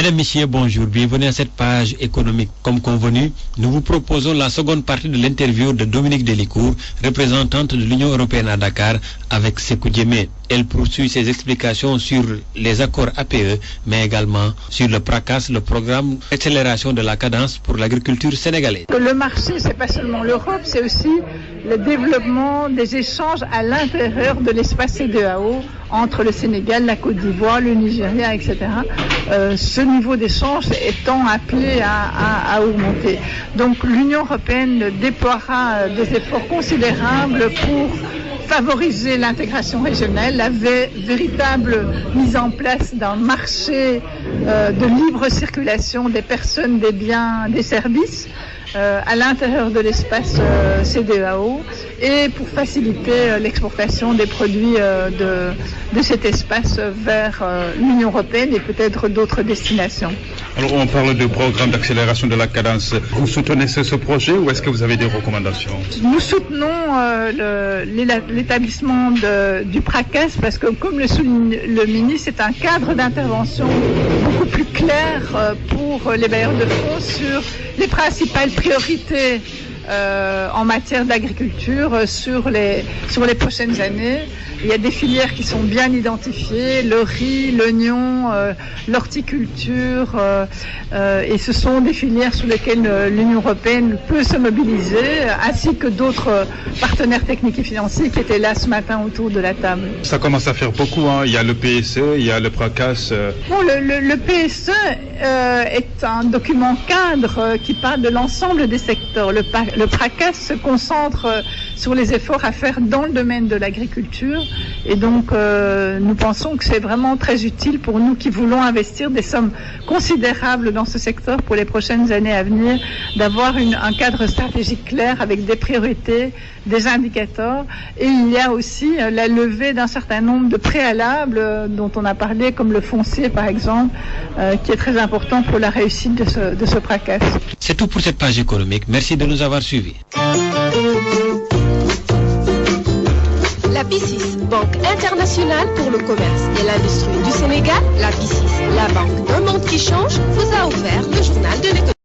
Mesdames, Messieurs, bonjour. Bienvenue à cette page économique. Comme convenu, nous vous proposons la seconde partie de l'interview de Dominique Delicourt, représentante de l'Union européenne à Dakar, avec Sékou Diémé. Elle poursuit ses explications sur les accords APE, mais également sur le PRACAS, le programme d'accélération de la cadence pour l'agriculture sénégalaise. Le marché, c'est pas seulement l'Europe, c'est aussi le développement des échanges à l'intérieur de l'espace CEDEAO entre le Sénégal, la Côte d'Ivoire, le Nigeria, etc. Ce niveau d'échange étant appelé à augmenter. Donc l'Union européenne déploiera des efforts considérables pour favoriser l'intégration régionale, la véritable mise en place d'un marché de libre circulation des personnes, des biens, des services à l'intérieur de l'espace CEDEAO et pour faciliter l'exportation des produits de cet espace vers l'Union européenne et peut-être d'autres destinations. Alors on parle de programme d'accélération de la cadence. Vous soutenez ce projet ou est-ce que vous avez des recommandations? Nous soutenons l'établissement du PRACAS parce que, comme le souligne le ministre, c'est un cadre d'intervention beaucoup plus clair pour les bailleurs de fonds sur les principales priorités en matière d'agriculture sur les prochaines années. Il y a des filières qui sont bien identifiées, le riz, l'oignon, l'horticulture, et ce sont des filières sur lesquelles l'Union européenne peut se mobiliser, ainsi que d'autres partenaires techniques et financiers qui étaient là ce matin autour de la table. Ça commence à faire beaucoup, hein. Il y a le PSE, il y a le PRACAS. Bon, le PSE est un document cadre qui parle de l'ensemble des secteurs. Le PRACAS se concentre sur les efforts à faire dans le domaine de l'agriculture. Et donc, nous pensons que c'est vraiment très utile pour nous qui voulons investir des sommes considérables dans ce secteur pour les prochaines années à venir, d'avoir un cadre stratégique clair avec des priorités, des indicateurs. Et il y a aussi la levée d'un certain nombre de préalables dont on a parlé, comme le foncier par exemple, qui est très important pour la réussite de ce PRACAS. C'est tout pour cette page économique. Merci de nous avoir suivis. La BICIS, Banque internationale pour le commerce et l'industrie du Sénégal, la BICIS, la banque d'un monde qui change, vous a offert le journal de l'économie.